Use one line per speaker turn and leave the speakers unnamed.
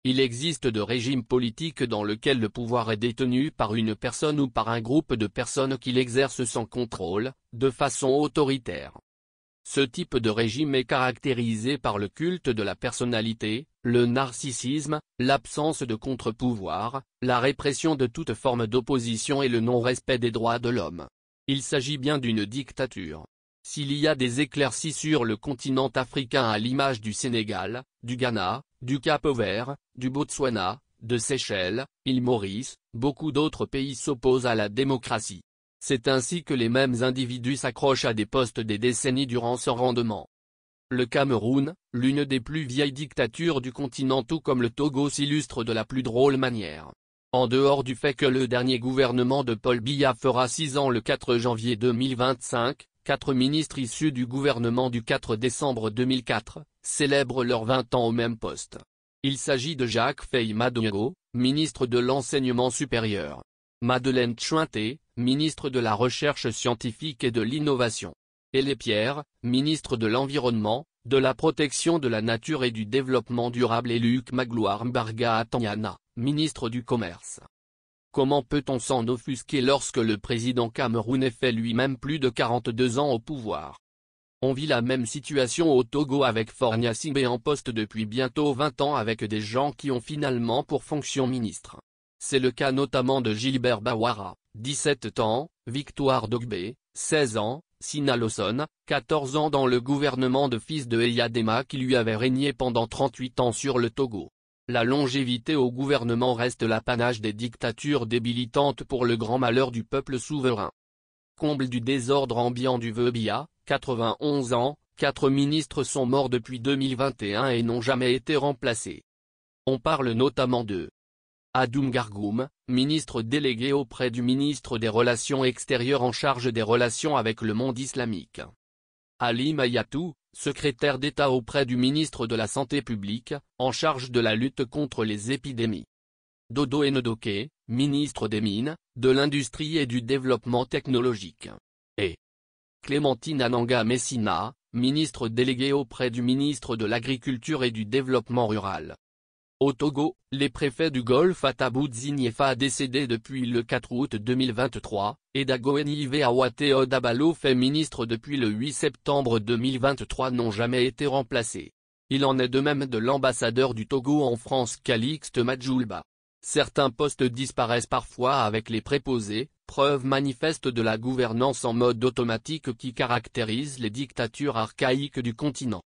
Il existe de régimes politiques dans lesquels le pouvoir est détenu par une personne ou par un groupe de personnes qui l'exercent sans contrôle, de façon autoritaire. Ce type de régime est caractérisé par le culte de la personnalité, le narcissisme, l'absence de contre-pouvoir, la répression de toute forme d'opposition et le non-respect des droits de l'homme. Il s'agit bien d'une dictature. S'il y a des éclaircies sur le continent africain à l'image du Sénégal, du Ghana, du Cap-Vert, du Botswana, de Seychelles, île Maurice, beaucoup d'autres pays s'opposent à la démocratie. C'est ainsi que les mêmes individus s'accrochent à des postes des décennies durant sans rendement. Le Cameroun, l'une des plus vieilles dictatures du continent tout comme le Togo s'illustre de la plus drôle manière. En dehors du fait que le dernier gouvernement de Paul Biya fera 6 ans le 4 janvier 2025, 4 ministres issus du gouvernement du 4 décembre 2004, célèbrent leurs 20 ans au même poste. Il s'agit de Jacques Faye Madongo, ministre de l'Enseignement supérieur. Madeleine Tchouinté, ministre de la Recherche scientifique et de l'Innovation. Hélé Pierre, ministre de l'Environnement, de la Protection de la Nature et du Développement durable et Luc Magloire Mbarga Atanyana, ministre du Commerce. Comment peut-on s'en offusquer lorsque le président camerounais fait lui-même plus de 42 ans au pouvoir? On vit la même situation au Togo avec Faure Gnassingbé en poste depuis bientôt 20 ans avec des gens qui ont finalement pour fonction ministre. C'est le cas notamment de Gilbert Bawara, 17 ans, Victoire Dogbé, 16 ans, Sina Lawson, 14 ans dans le gouvernement de fils de Eyadema qui lui avait régné pendant 38 ans sur le Togo. La longévité au gouvernement reste l'apanage des dictatures débilitantes pour le grand malheur du peuple souverain. Comble du désordre ambiant du Biya, 91 ans, 4 ministres sont morts depuis 2021 et n'ont jamais été remplacés. On parle notamment de Adoum Gargoum, ministre délégué auprès du ministre des Relations extérieures en charge des relations avec le monde islamique. Ali Mayatou, secrétaire d'État auprès du ministre de la Santé publique, en charge de la lutte contre les épidémies. Dodo Enodoke, ministre des Mines, de l'Industrie et du Développement technologique. Et Clémentine Ananga Messina, ministre déléguée auprès du ministre de l'Agriculture et du Développement rural. Au Togo, les préfets du Golfe Atabou Zinyefa décédé depuis le 4 août 2023, et Dagoenive Awate Odabalo fait ministre depuis le 8 septembre 2023 n'ont jamais été remplacés. Il en est de même de l'ambassadeur du Togo en France Calixte Madjoulba. Certains postes disparaissent parfois avec les préposés, preuve manifeste de la gouvernance en mode automatique qui caractérise les dictatures archaïques du continent.